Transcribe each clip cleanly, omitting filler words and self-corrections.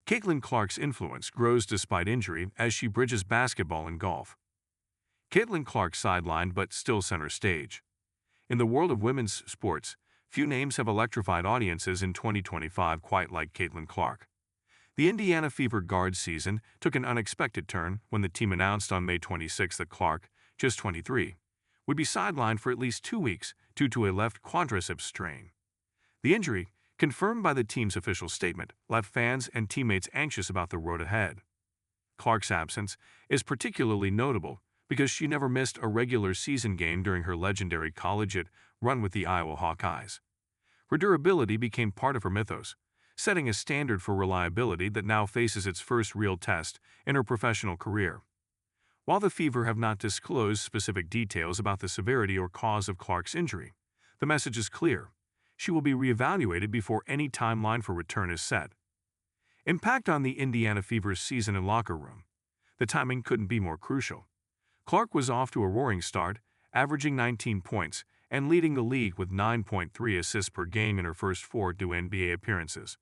Caitlin Clark's influence grows despite injury as she bridges basketball and golf. Caitlin Clark sidelined but still center stage. In the world of women's sports, few names have electrified audiences in 2025 quite like Caitlin Clark. The Indiana Fever guard season took an unexpected turn when the team announced on May 26 that Clark, just 23, would be sidelined for at least 2 weeks due to a left quadriceps strain. The injury, confirmed by the team's official statement, left fans and teammates anxious about the road ahead. Clark's absence is particularly notable because she never missed a regular season game during her legendary collegiate run with the Iowa Hawkeyes. Her durability became part of her mythos, setting a standard for reliability that now faces its first real test in her professional career. While the Fever have not disclosed specific details about the severity or cause of Clark's injury, the message is clear. She will be reevaluated before any timeline for return is set. Impact on the Indiana Fever's season and locker room. The timing couldn't be more crucial. Clark was off to a roaring start, averaging 19 points and leading the league with 9.3 assists per game in her first 4 NBA appearances.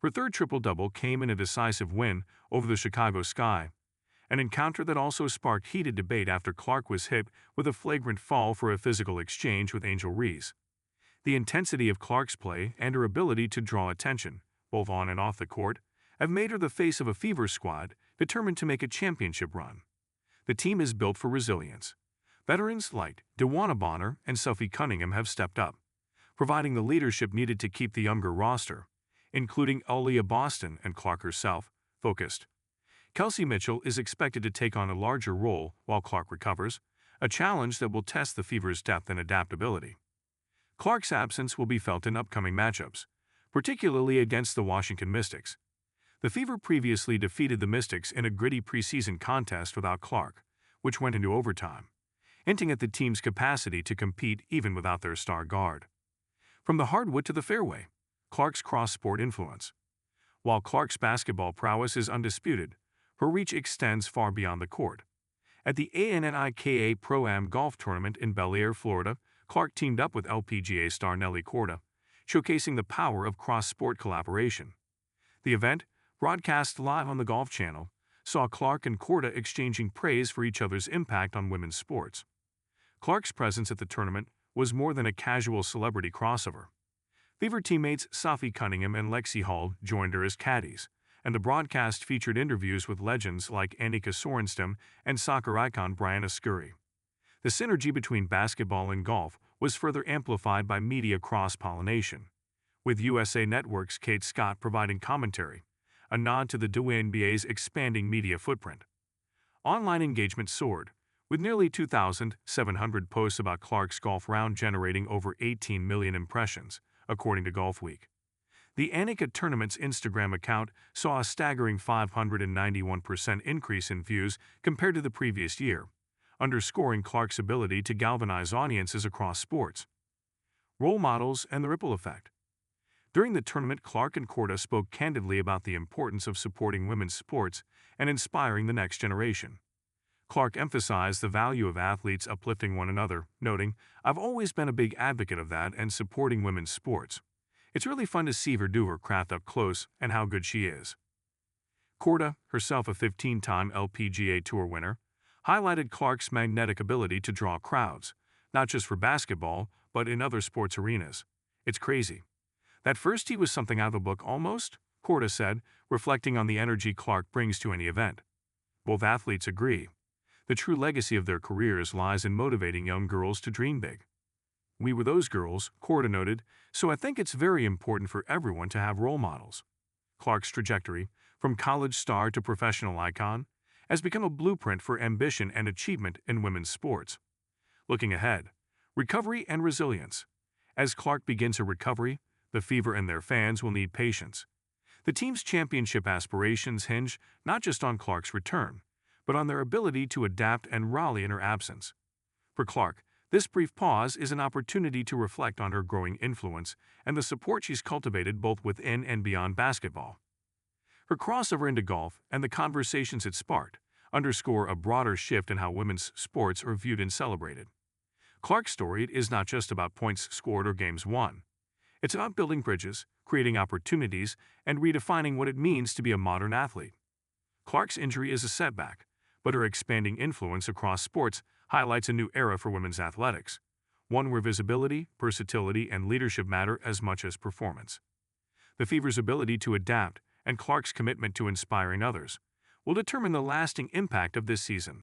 Her third triple-double came in a decisive win over the Chicago Sky, an encounter that also sparked heated debate after Clark was hit with a flagrant foul for a physical exchange with Angel Reese. The intensity of Clark's play and her ability to draw attention, both on and off the court, have made her the face of a Fever squad determined to make a championship run. The team is built for resilience. Veterans like DeWanna Bonner and Sophie Cunningham have stepped up, providing the leadership needed to keep the younger roster, including Aaliyah Boston and Clark herself, focused. Kelsey Mitchell is expected to take on a larger role while Clark recovers, a challenge that will test the Fever's depth and adaptability. Clark's absence will be felt in upcoming matchups, particularly against the Washington Mystics. The Fever previously defeated the Mystics in a gritty preseason contest without Clark, which went into overtime, hinting at the team's capacity to compete even without their star guard. From the hardwood to the fairway, Clark's cross-sport influence. While Clark's basketball prowess is undisputed, her reach extends far beyond the court. At the ANNIKA Pro-Am Golf Tournament in Bel Air, Florida, Clark teamed up with LPGA star Nelly Korda, showcasing the power of cross-sport collaboration. The event, broadcast live on the Golf Channel, saw Clark and Korda exchanging praise for each other's impact on women's sports. Clark's presence at the tournament was more than a casual celebrity crossover. Fever teammates Sophie Cunningham and Lexi Hall joined her as caddies, and the broadcast featured interviews with legends like Annika Sorenstam and soccer icon Brianna Scurry. The synergy between basketball and golf was further amplified by media cross-pollination, with USA Network's Kate Scott providing commentary, a nod to the WNBA's expanding media footprint. Online engagement soared, with nearly 2,700 posts about Clark's golf round generating over 18 million impressions, according to Golfweek. The Annika Tournament's Instagram account saw a staggering 591% increase in views compared to the previous year, underscoring Clark's ability to galvanize audiences across sports. Role models and the ripple effect. During the tournament, Clark and Korda spoke candidly about the importance of supporting women's sports and inspiring the next generation. Clark emphasized the value of athletes uplifting one another, noting, "I've always been a big advocate of that and supporting women's sports. It's really fun to see her do her craft up close and how good she is." Korda, herself a 15-time LPGA Tour winner, highlighted Clark's magnetic ability to draw crowds, not just for basketball, but in other sports arenas. "It's crazy. That first tee was something out of the book almost," Korda said, reflecting on the energy Clark brings to any event. Both athletes agree. The true legacy of their careers lies in motivating young girls to dream big. "We were those girls," Korda noted, "so I think it's very important for everyone to have role models." Clark's trajectory, from college star to professional icon, has become a blueprint for ambition and achievement in women's sports. Looking ahead, recovery and resilience. As Clark begins her recovery, the Fever and their fans will need patience. The team's championship aspirations hinge not just on Clark's return, but on their ability to adapt and rally in her absence. For Clark, this brief pause is an opportunity to reflect on her growing influence and the support she's cultivated both within and beyond basketball. Her crossover into golf and the conversations it sparked underscore a broader shift in how women's sports are viewed and celebrated. Clark's story is not just about points scored or games won. It's about building bridges, creating opportunities, and redefining what it means to be a modern athlete. Clark's injury is a setback, but her expanding influence across sports highlights a new era for women's athletics, one where visibility, versatility, and leadership matter as much as performance. The Fever's ability to adapt and Clark's commitment to inspiring others will determine the lasting impact of this season.